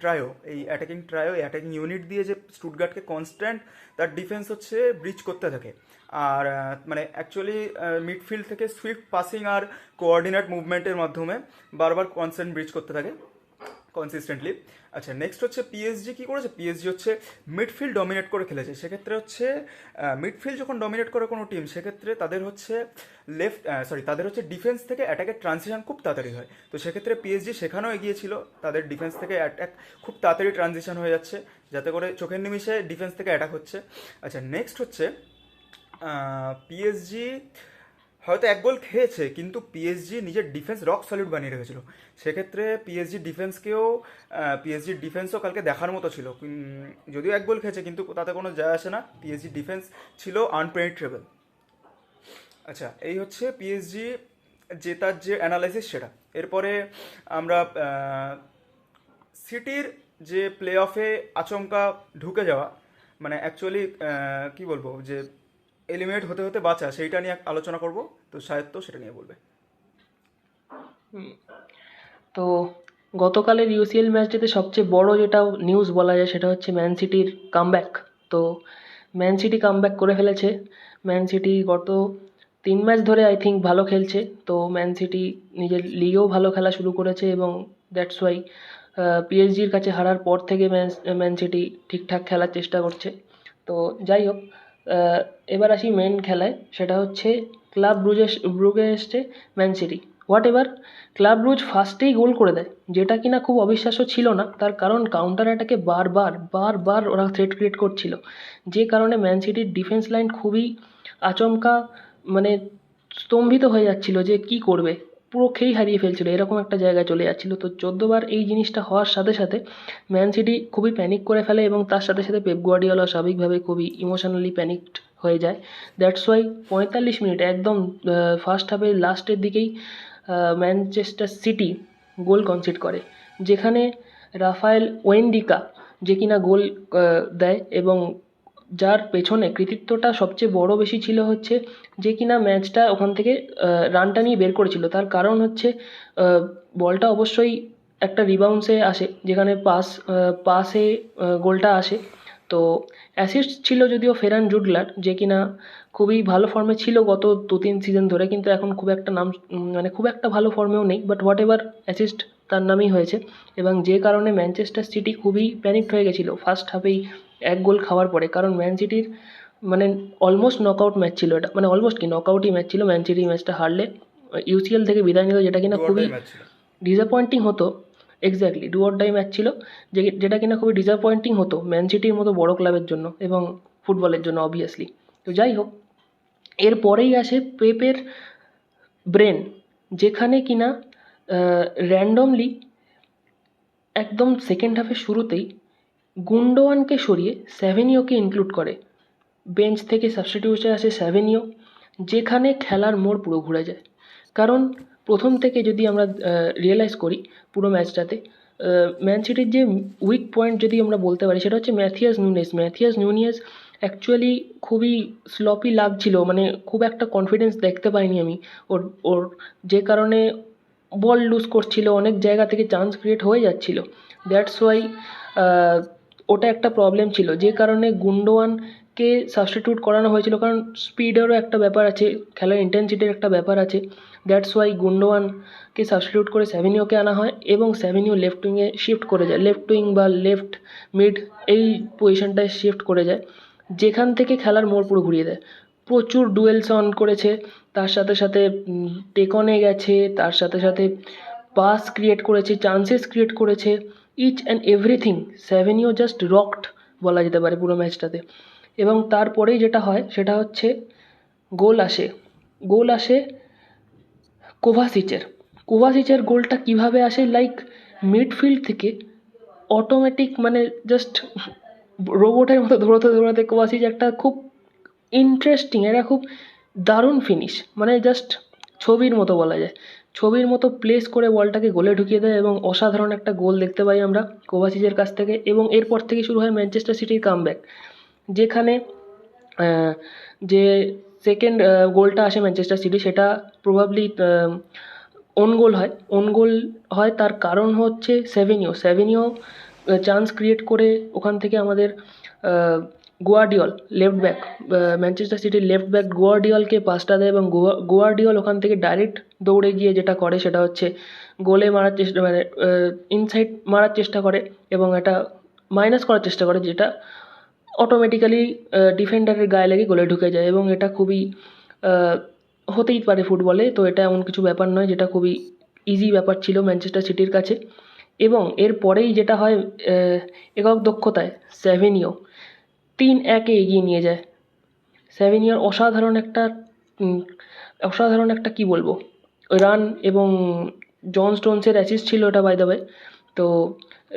অ্যাটাকিং ইউনিট দিয়ে যে স্টুটগার্টকে কনস্ট্যান্ট তার ডিফেন্স হচ্ছে ব্রিচ করতে থাকে, আর মানে অ্যাকচুয়ালি মিডফিল্ড থেকে সুইফট পাসিং আর কোঅর্ডিনেট মুভমেন্টের মাধ্যমে বারবার কনস্ট্যান্ট ব্রিচ করতে থাকে। কনসিস্টেন্টলি। আচ্ছা, নেক্সট হচ্ছে পিএসজি কী করেছে, পিএসজি হচ্ছে মিডফিল্ড ডমিনেট করে খেলেছে। সেক্ষেত্রে হচ্ছে মিডফিল্ড যখন ডমিনেট করে কোনো টিম, সেক্ষেত্রে তাদের হচ্ছে তাদের হচ্ছে ডিফেন্স থেকে অ্যাটাকের ট্রানজিশন খুব তাড়াতাড়ি হয়। তো সেক্ষেত্রে পিএসজি সেখানেও এগিয়েছিল, তাদের ডিফেন্স থেকে অ্যাটাক খুব তাড়াতাড়ি ট্রানজিশন হয়ে যাচ্ছে, যাতে করে চোখের নিমিষে ডিফেন্স থেকে অ্যাটাক হচ্ছে। আচ্ছা, নেক্সট হচ্ছে পিএসজি হয়তো এক গোল খেয়েছে, কিন্তু পিএসজি নিজের ডিফেন্স রক সলিড বানিয়ে রেখেছিল। সেক্ষেত্রে পিএসজির ডিফেন্সও কালকে দেখার মতো ছিল। যদিও এক গোল খেয়েছে, কিন্তু তাতে কোনো যায় আসে না, পিএসজি ডিফেন্স ছিল আনপেনিট্রেবল। আচ্ছা, এই হচ্ছে পিএসজি জেতার যে অ্যানালাইসিস সেটা। এরপরে আমরা সিটির যে প্লে অফে আচমকা ঢুকে যাওয়া, মানে অ্যাকচুয়ালি কি বলবো, যে এলিমিনেট হতে হতে বাঁচা, সেইটা নিয়ে আলোচনা করব। তো শায়দ তো সেটা নিয়ে বলবে। তো গতকালের ইউসিএল ম্যাচটিতে সবচেয়ে বড় যেটা নিউজ বলা যায় সেটা হচ্ছে ম্যান সিটির কামব্যাক। তো ম্যান সিটি কামব্যাক করে ফেলেছে। ম্যান সিটি গত 3 ম্যাচ ধরে আই থিঙ্ক ভালো খেলছে। তো ম্যান সিটি নিজের লিগেও ভালো খেলা শুরু করেছে এবং দ্যাটস ওয়াই পিএসজির কাছে হারার পর থেকে ম্যান সিটি ঠিকঠাক খেলার চেষ্টা করছে। তো যাই হোক, এবার আসি মেন খেলায়, সেটা হচ্ছে ক্লাব ব্রুগে এসছে man city. What ever, club Brugge ফার্স্টেই গোল করে দেয়, যেটা কিনা খুব অবিশ্বাস্য ছিল না। তার কারণ কাউন্টার অ্যাটাকে বারবার ওরা থ্রেট ক্রিয়েট করছিল, যে কারণে ম্যান সিটির ডিফেন্স লাইন খুবই আচমকা মানে স্তম্ভিত হয়ে যাচ্ছিল যে কি করবে, পুরো খেই হারিয়ে ফেলছিল, এরকম একটা জায়গায় চলে যাচ্ছিল। তো 14 বার এই জিনিসটা হওয়ার সাথে সাথে ম্যান সিটি খুবই প্যানিক করে ফেলে এবং তার সাথে সাথে পেপ গুয়ার্ডিওলা স্বাভাবিকভাবে খুবই ইমোশনালি প্যানিকড হয়ে যায়। দ্যাটস ওয়াই 45 মিনিট একদম ফার্স্ট হাফের লাস্টের দিকেই ম্যানচেস্টার সিটি গোল কনসিড করে, যেখানে রাফায়েল ওয়েন্ডিকা যে কিনা গোল দেয় এবং যার পেছনে কৃতিত্বটা সবচেয়ে বড় বেশি ছিল হচ্ছে যে কিনা ম্যাচটা ওখান থেকে রানটা নিয়ে বের করেছিল। তার কারণ হচ্ছে বলটা অবশ্যই একটা রিবাউন্সে আসে, যেখানে পাসে গোলটা আসে। তো অ্যাসিস্ট ছিল যদিও ফেরান জুডলার, যে কিনা খুবই ভালো ফর্মে ছিল গত 2-3 সিজন ধরে, কিন্তু এখন খুব একটা মানে খুব একটা ভালো ফর্মেও নেই। বাট হোয়াট এভার, অ্যাসিস্ট তার নামেই হয়েছে এবং যে কারণে ম্যানচেস্টার সিটি খুবই প্যানিকড হয়ে গেছিলো ফার্স্ট হাফেই এক গোল খাওয়ার পরে। কারণ ম্যান সিটির মানে অলমোস্ট নকআউট ম্যাচ ছিল এটা, মানে অলমোস্ট কি নকআউটই ম্যাচ ছিল। ম্যান সিটি ম্যাচটা হারলে ইউসিএল থেকে বিদায় নিত, যেটা কিনা খুবই ম্যাচ ছিল। ডিসঅ্যাপয়েন্টিং হতো। Exactly, do or die match ছিল, যেটা কিনা খুবই ডিসঅ্যাপয়েন্টিং হতো ম্যান সিটির মতো বড় ক্লাবের জন্য এবং ফুটবলের জন্য অবভিয়াসলি। তো যাই হোক, এরপরেই আসে পেপের ব্রেন, যেখানে কিনা র্যান্ডমলি একদম সেকেন্ড হাফের শুরুতেই গুন্ডোয়ানকে সরিয়ে স্যাভেনিওকে ইনক্লুড করে। বেঞ্চ থেকে সাবস্টিটিউশনে আসে স্যাভেনিও, যেখানে খেলার মোড় পুরো ঘুরে যায়। কারণ প্রথম থেকে যদি আমরা রিয়েলাইজ করি পুরো ম্যাচটাতে, ম্যান সিটির যে উইক পয়েন্ট যদি আমরা বলতে পারি সেটা হচ্ছে ম্যাথিয়াস নুনিয়েজ অ্যাকচুয়ালি খুবই স্লপি লাগছিল, মানে খুব একটা কনফিডেন্স দেখতে পাইনি আমি ওর যে কারণে বল লুজ করছিল, অনেক জায়গা থেকে চান্স ক্রিয়েট হয়ে যাচ্ছিল। দ্যাটস ওয়াই ওটা একটা প্রবলেম ছিল, যে কারণে গুন্ডোয়ানকে সাবস্টিটিউট করানো হয়েছিল। কারণ স্পিডেরও একটা ব্যাপার আছে, খেলার ইন্টেন্সিটির একটা ব্যাপার আছে। দ্যাটস ওয়াই গুন্ডোয়ানকে সাবস্টিটিউট করে স্যাভিনিওকে আনা হয় এবং স্যাভিনিও লেফট উইংয়ে শিফট করে যায়, লেফট উইং বা লেফট মিড এই পজিশনটায় শিফট করে যায়, যেখান থেকে খেলার মোড় পুরো ঘুরিয়ে দেয়। প্রচুর ডুয়েলস অন করেছে, তার সাথে সাথে টেকনে গেছে, তার সাথে সাথে পাস ক্রিয়েট করেছে, চান্সেস ক্রিয়েট করেছে, each and everything Savinho just rocked বলা যেতে পারে পুরো ম্যাচটাতে। এবং তারপরেই যেটা হয় সেটা হচ্ছে গোল আসে কোভাসিচের গোলটা কিভাবে আসে, লাইক মিডফিল্ড থেকে অটোমেটিক, মানে জাস্ট রোবটের মতো দৌড়াতে কোভাসিচ একটা খুব ইন্টারেস্টিং, এটা খুব দারুণ ফিনিশ, মানে জাস্ট ছবির মতো বলা যায়, ছবির মতো প্লেস করে বলটাকে গোলে ঢুকিয়ে দেয় এবং অসাধারণ একটা গোল দেখতে পাই আমরা কোভাসিচের কাছ থেকে। এবং এরপর থেকে শুরু হয় ম্যানচেস্টার সিটির কামব্যাক, যেখানে যে সেকেন্ড গোলটা আসে ম্যানচেস্টার সিটি, সেটা প্রবাবলি ওন গোল হয়। তার কারণ হচ্ছে স্যাভিনিও চান্স ক্রিয়েট করে ওখান থেকে আমাদের গোয়ার্ডিওল লেফট ব্যাক, ম্যানচেস্টার সিটির লেফট ব্যাক গোয়ার্ডিওলকে পাসটা দেয় এবং গোয়ার্ডিওল ওখান থেকে ডাইরেক্ট দৌড়ে গিয়ে যেটা করে সেটা হচ্ছে গোলে মারার চেষ্টা, মানে ইনসাইড মারার চেষ্টা করে এবং এটা মাইনাস করার চেষ্টা করে, যেটা অটোমেটিক্যালি ডিফেন্ডারের গায়ে লেগে গোলে ঢুকে যায় এবং এটা খুবই আহ, হতেই পারে ফুটবলে, তো এটা এমন কিছু ব্যাপার নয়, যেটা খুবই ইজি ব্যাপার ছিল ম্যানচেস্টার সিটির কাছে। এবং এর পরেই যেটা হয়, একক দক্ষতায় স্যাভিনিও 3-1 এগিয়ে নিয়ে যায়। স্যাভিনিওর উম, অসাধারণ একটা কি বলবো রান, এবং জন স্টোনসের অ্যাসিস্ট ছিল ওটা বাই দ্য ওয়ে। তো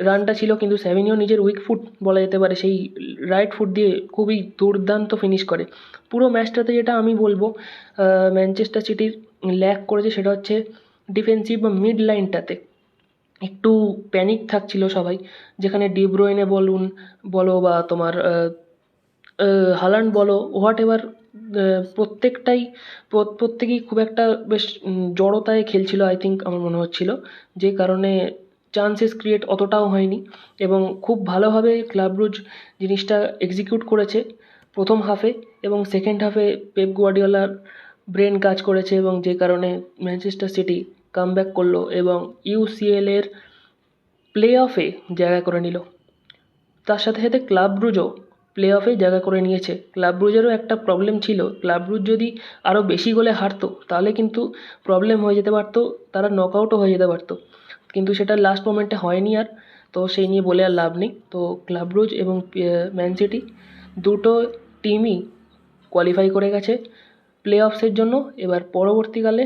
রানটা ছিল, কিন্তু স্যাভিনিও নিজের উইক ফুট বলা যেতে পারে, সেই রাইট ফুট দিয়ে খুবই দুর্দান্ত ফিনিশ করে। পুরো ম্যাচটাতে যেটা আমি বলবো ম্যানচেস্টার সিটির ল্যাক করেছে সেটা হচ্ছে ডিফেন্সিভ বা মিড লাইনটাতে একটু প্যানিক থাকছিল সবাই, যেখানে ডি ব্রুইনে বলো বা তোমার হালান্ড বলো, হোয়াট এভার, প্রত্যেকেই খুব একটা বেশ জড়তায় খেলছিল আই থিঙ্ক, আমার মনে হচ্ছিল, যে কারণে চান্সেস ক্রিয়েট অতটাও হয়নি এবং খুব ভালোভাবে ক্লাব ব্রুজ জিনিসটা এক্সিকিউট করেছে প্রথম হাফে, এবং সেকেন্ড হাফে পেপ গুয়ার্ডিওলার ব্রেন কাজ করেছে এবং যে কারণে ম্যানচেস্টার সিটি কামব্যাক করলো এবং ইউসিএল এর প্লে অফে জায়গা করে নিল। তার সাথে সাথে ক্লাব ব্রুজও প্লে অফে জায়গা করে নিয়েছে। ক্লাব ব্রুজেরও একটা প্রবলেম ছিল, ক্লাব ব্রুজ যদি আরও বেশি গোলে হারতো তাহলে কিন্তু প্রবলেম হয়ে যেতে পারতো, তারা নকআউটও হয়ে যেতে পারতো, কিন্তু সেটা লাস্ট মোমেন্টে হয়নি আর। তো সেই নিয়ে বলে আর লাভ নেই। তো ক্লাব ব্রুজ এবং ম্যান সিটি দুটো টিমই কোয়ালিফাই করে গেছে প্লে অফসের জন্য। এবার পরবর্তীকালে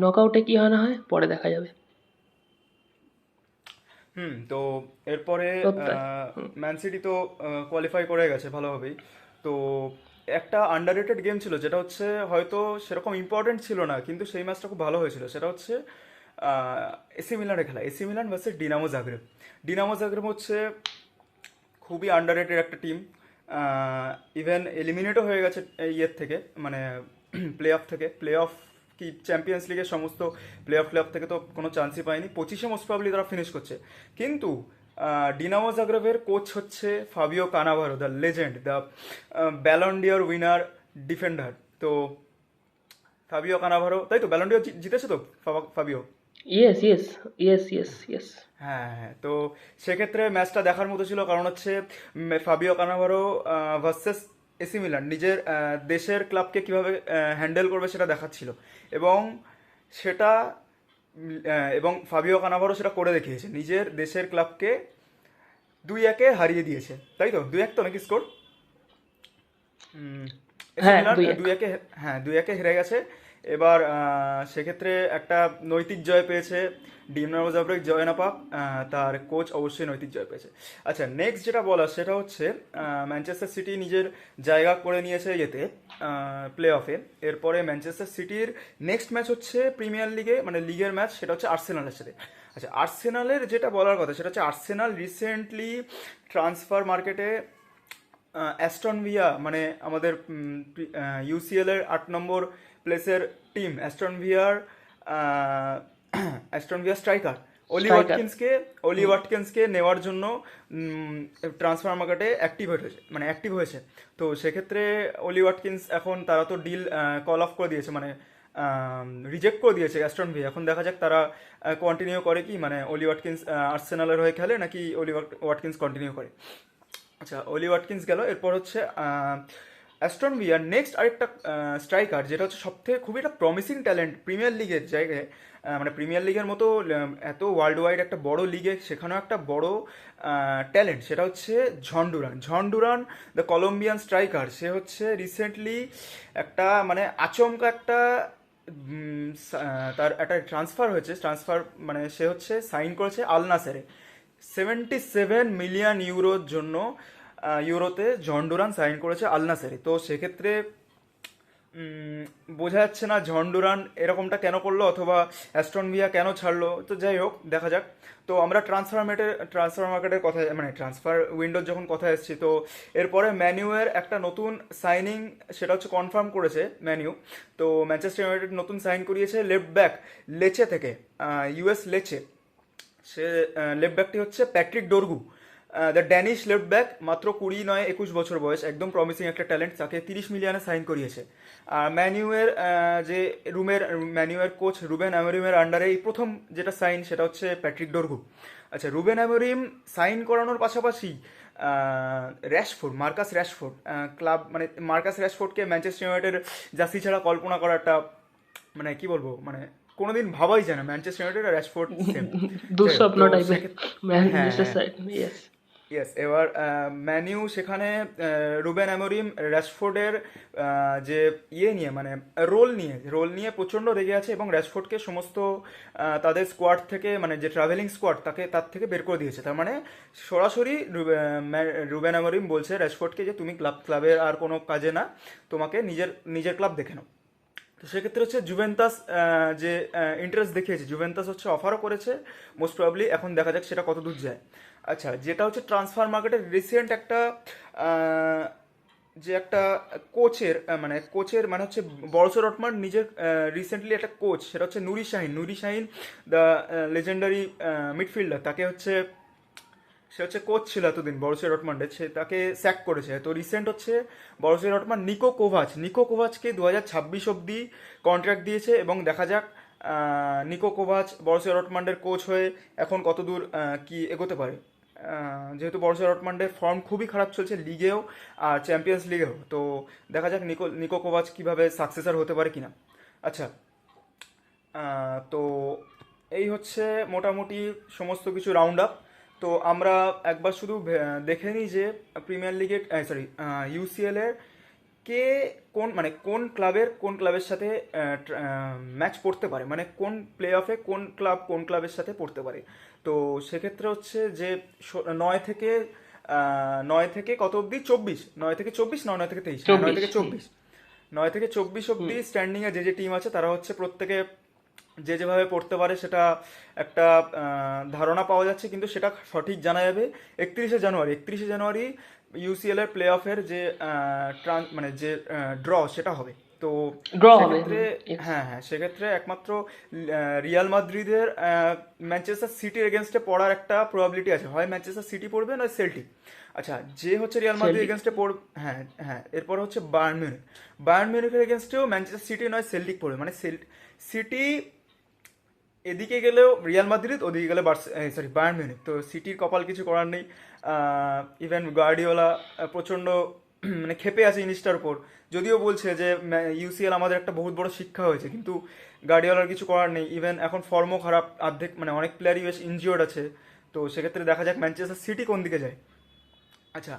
নকআউটে কী হয় না হয় পরে দেখা যাবে। তো এরপরে তো তাই। ম্যান সিটি তো কোয়ালিফাই করে গেছে ভালোভাবেই। তো একটা আন্ডাররেটেড গেম ছিল, যেটা হচ্ছে হয়তো সেরকম ইম্পর্টেন্ট ছিল না, কিন্তু সেই ম্যাচটা খুব ভালো হয়েছিল। সেটা হচ্ছে এসি মিলানের খেলা, AC Milan versus Dinamo Zagreb. Dinamo Zagreb হচ্ছে খুবই আন্ডাররেটেড একটা টিম। ইভেন এলিমিনেটও হয়ে গেছে ইয়ের থেকে, মানে প্লে অফ থেকে। প্লে অফ কি চ্যাম্পিয়ন্স লিগের সমস্ত প্লে অফ থেকে তো কোনো চান্সই পায়নি। 25-এ মোস্ট প্রবাবলি তারা ফিনিশ করছে। কিন্তু ডিনামো জাগ্রেবের কোচ হচ্ছে Fabio কানাভারো, the legend, the Ballon d'Or winner defender. তো ফাবিও কানাভারো, তাই তো ব্যালন্ডিয়র জিতেছে তো Fabio. Yes yes yes yes yes. হ্যাঁ হ্যাঁ, তো সেক্ষেত্রে ম্যাচটা দেখার মতো ছিল, কারণ হচ্ছে ফাবিও কানাভারো ভার্সেস এসি মিলান নিজের দেশের ক্লাবকে কিভাবে হ্যান্ডেল করবে সেটা দেখাচ্ছিল। এবং সেটা এবং ফাবিও কানাভারো সেটা করে দেখিয়েছে, নিজের দেশের ক্লাবকে 2-1 হারিয়ে দিয়েছে। তাই তো 2-1 তো নাকি স্কোর? এসি হ্যাঁ, মিলান 2-1। 2-1, হ্যাঁ 2-1 হেরে গেছে। এবার সেক্ষেত্রে একটা নৈতিক জয় পেয়েছে ডিনামো জাগ্রেব। জয় না পাক, তার কোচ অবশ্যই নৈতিক জয় পেয়েছে। আচ্ছা, নেক্সট যেটা বলার সেটা হচ্ছে ম্যানচেস্টার সিটি নিজের জায়গা করে নিয়েছে ইয়েতে, প্লে অফে। এরপরে ম্যানচেস্টার সিটির নেক্সট ম্যাচ হচ্ছে প্রিমিয়ার লিগে, মানে লিগের ম্যাচ, সেটা হচ্ছে আর্সেনালের সাথে। আচ্ছা, আর্সেনালের যেটা বলার কথা সেটা হচ্ছে আর্সেনাল রিসেন্টলি ট্রান্সফার মার্কেটে অ্যাস্টন ভিয়া, মানে আমাদের ইউসিএল এর 8 নম্বর প্লেসের team Aston Villa striker striker. Ollie ওয়াটকিন্সকে নেওয়ার জন্য ট্রান্সফার মার্কেটে অ্যাক্টিভ হয়েছে। তো সেক্ষেত্রে অলি ওয়াটকিন্স, এখন তারা তো ডিল কল অফ করে দিয়েছে, মানে রিজেক্ট করে দিয়েছে অ্যাস্টন ভিয়া। এখন দেখা যাক তারা কন্টিনিউ করে কি, মানে অলি ওয়াটকিন্স আর্সেনালের হয়ে খেলে নাকি অলি ওয়াটকিন্স কন্টিনিউ করে। আচ্ছা, অলি ওয়াটকিন্স গেল। এরপর হচ্ছে অ্যাস্টন ভিয়ার নেক্সট আরেকটা স্ট্রাইকার, যেটা হচ্ছে সবথেকে খুবই একটা প্রমিসিং ট্যালেন্ট প্রিমিয়ার লিগের জায়গায়, মানে প্রিমিয়ার লিগের মতো এত ওয়ার্ল্ড ওয়াইড একটা বড় লিগে, সেখানেও একটা বড় ট্যালেন্ট, সেটা হচ্ছে জন ডুরান দ্য কলম্বিয়ান স্ট্রাইকার। সে হচ্ছে রিসেন্টলি একটা মানে আচমকা একটা তার একটা ট্রান্সফার, মানে সে হচ্ছে সাইন করেছে আল নাসেরে 77 মিলিয়ন ইউরোর জন্য। ইউরোতে জন ডুরান সাইন করেছে আল নাসেরে। তো সেক্ষেত্রে বোঝা যাচ্ছে না জন ডুরান এরকমটা কেন করলো, অথবা অ্যাস্টন ভিয়া কেন ছাড়লো। তো যাই হোক, দেখা যাক। তো আমরা ট্রান্সফার মার্কেটের কথা, মানে ট্রান্সফার উইন্ডোর যখন কথা এসেছি, তো এরপরে ম্যানিউয়ের একটা নতুন সাইনিং, সেটা হচ্ছে কনফার্ম করেছে ম্যানিউ। তো ম্যানচেস্টার ইউনাইটেড নতুন সাইন করিয়েছে লেফট ব্যাক লেচে থেকে, ইউএস লেচে। সে লেফট ব্যাকটি হচ্ছে Patrick Dorgu. The Danish left back, মাত্র 21 বছর বয়স, একদম প্রমিসিং একটা ট্যালেন্ট, তাকে 30 মিলিয়নে সাইন করিয়েছে। আর ম্যানিউয়ের কোচ রুবেন অ্যামোরিমের আন্ডারে এই প্রথম যেটা সাইন সেটা হচ্ছে প্যাট্রিক ডোরগু। আচ্ছা, রুবেন অ্যামোরিম সাইন করানোর পাশাপাশি মার্কাস র্যাশফোর্ড মানে মার্কাস র্যাশফোর্ডকে ম্যানচেস্টার ইউনাইটেড জার্সি ছাড়া কল্পনা করা একটা, মানে কি বলবো, মানে কোনোদিন ভাবাই যায় না ম্যানচেস্টার ইউনাইটেড আর র্যাশফোর্ড সেম। দুঃস্বপ্ন টাইপের হ্যাঁ ম্যানচেস্টার হ্যাঁ সাইড, ইয়েস। ইয়েস, এবার ম্যানিউ সেখানে রুবেন অ্যামোরিম র্যাশফোর্ডের যে নিয়ে, মানে রোল নিয়ে প্রচণ্ড রেগে আছে, এবং র্যাশফোর্ডকে সমস্ত তাদের স্কোয়াড থেকে, মানে যে ট্রাভেলিং স্কোয়াড তার থেকে বের করে দিয়েছে। তার মানে সরাসরি রুবেন অ্যামোরিম বলছে র্যাশফোর্ডকে যে তুমি ক্লাবের আর কোনো কাজে না, তোমাকে নিজের ক্লাব দেখে নাও। তো সেক্ষেত্রে হচ্ছে জুভেন্টাস যে ইন্টারেস্ট দেখিয়েছে, জুভেন্টাস হচ্ছে অফারও করেছে মোস্ট প্রবাবলি, এখন দেখা যাক সেটা কত দূর যায়। আচ্ছা, যেটা হচ্ছে ট্রান্সফার মার্কেটের রিসেন্ট একটা যে একটা কোচের মানে হচ্ছে বরুসিয়া ডর্টমান্ড নিজের রিসেন্টলি একটা কোচ, সেটা হচ্ছে নুরি শাহিন দ্য লেজেন্ডারি মিডফিল্ডার, সে হচ্ছে কোচ ছিল এতদিন বরুসিয়া ডর্টমান্ডে, সে তাকে স্যাক করেছে। তো রিসেন্ট হচ্ছে বরুসিয়া ডর্টমান্ড নিকো কোভাচকে 2026 অবধি কন্ট্রাক্ট দিয়েছে, এবং দেখা যাক নিকো কোভাচ বরুসিয়া ডর্টমান্ডের কোচ হয়ে এখন কতদূর কি এগোতে পারে। যেহেতু বরুসিয়া ডর্টমান্ডের ফর্ম খুবই খারাপ চলছে লিগেও আর চ্যাম্পিয়ন্স লিগেও, তো দেখা যাক নিকো কোভাচ কীভাবে সাকসেসর হতে পারে কিনা। আচ্ছা, তো এই হচ্ছে মোটামুটি সমস্ত কিছু রাউন্ড আপ। তো আমরা একবার শুধু দেখে নিই যে প্রিমিয়ার লিগের ইউসিএল এর কোন ক্লাবের সাথে ম্যাচ পড়তে পারে, মানে কোন প্লে অফে কোন ক্লাবের সাথে পড়তে পারে। তো সেক্ষেত্রে হচ্ছে যে 9 থেকে কত অবধি, 9 থেকে 24 না 9 থেকে 23, 9 থেকে 24 অবধি স্ট্যান্ডিং এ যে টিম আছে তারা হচ্ছে প্রত্যেকে যেভাবে পড়তে পারে সেটা একটা ধারণা পাওয়া যাচ্ছে, কিন্তু সেটা সঠিক জানা যাবে 31শে জানুয়ারি ইউসিএল এর প্লে অফের যে মানে যে ড্র সেটা হবে। তো সেক্ষেত্রে সেক্ষেত্রে একমাত্র রিয়াল মাদ্রিদের ম্যানচেস্টার সিটির এগেনস্টে পড়ার একটা প্রবাবিলিটি আছে, হয় ম্যানচেস্টার সিটি পড়বে নয় সেল্টিক। আচ্ছা, যে হচ্ছে রিয়াল মাদ্রিদ এগেনস্টে এরপর হচ্ছে বায়ার্ন মিউনিখের এগেনস্টেও ম্যানচেস্টার সিটি নয় সেল্টিক পড়বে, মানে সিটি এদিকে গেলেও রিয়াল মাদ্রিদ, ওদিকে গেলে বায়ার্ন মিউনিখ। তো সিটির কপাল কিছু করার নেই। ইভেন গার্ডিওলা প্রচণ্ড মানে ক্ষেপে আছে জিনিসটার উপর, যদিও বলছে যে ইউসিএল আমাদের একটা বহুত বড় শিক্ষা হয়েছে, কিন্তু গার্ডিওলার কিছু করার নেই। ইভেন এখন ফর্মও খারাপ, মানে অনেক প্লেয়ারই বেশ ইনজিওর্ড আছে। তো সেক্ষেত্রে দেখা যাক ম্যানচেস্টার সিটি কোন দিকে যায়। আচ্ছা,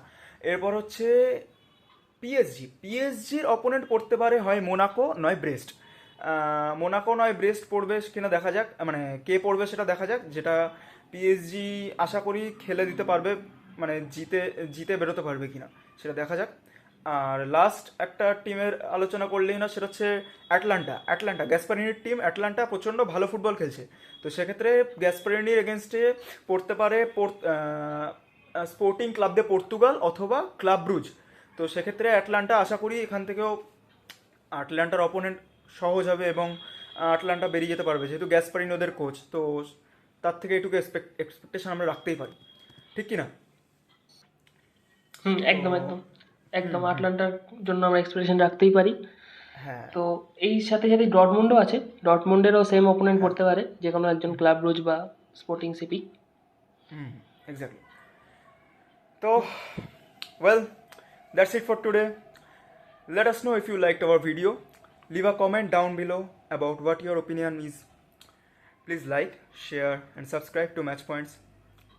এরপর হচ্ছে পিএসজির অপোনেন্ট পড়তে পারে হয় মোনাকো নয় ব্রেস্ট পড়বে কিনা দেখা যাক, মানে কে পড়বে সেটা দেখা যাক। যেটা পিএসজি আশা করি খেলে দিতে পারবে, মানে জিতে বেরোতে পারবে কিনা সেটা দেখা যাক। আর লাস্ট একটা টিমের আলোচনা করলেই না, সেটা হচ্ছে অ্যাটলান্টা গ্যাসপারিনির টিম। অ্যাটলান্টা প্রচণ্ড ভালো ফুটবল খেলছে, তো সেক্ষেত্রে গ্যাসপারিনির এগেনস্টে পড়তে পারে স্পোর্টিং ক্লাব দে পর্তুগাল অথবা ক্লাব ব্রুজ। তো সেক্ষেত্রে অ্যাটলান্টা আশা করি এখান থেকেও আটলান্টার অপোনেন্ট সহজ হবে, এবং আটলান্টা বেরিয়ে যেতে পারবে, যেহেতু গ্যাসপারিনি ওদের কোচ। তো তার থেকে এটুকু এক্সপেকটেশন আমরা রাখতেই পারি, ঠিক কি না? একদম একদম একদম আটলান্টার জন্য আমরা এক্সপেকটেশন রাখতেই পারি। হ্যাঁ, তো এই সাথে সাথে ডর্টমুন্ডও আছে, ডর্টমুন্ডেরও সেম অপোনেন্ট পড়তে পারে, যে কোনো একজন ক্লাব ব্রুজ বা স্পোর্টিং সিপি। এক্স্যাক্টলি। তো well, that's it for today. Let us know if you liked our video. Leave a comment down below about what your opinion is. Please like, share and subscribe to Match Points.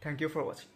Thank you for watching.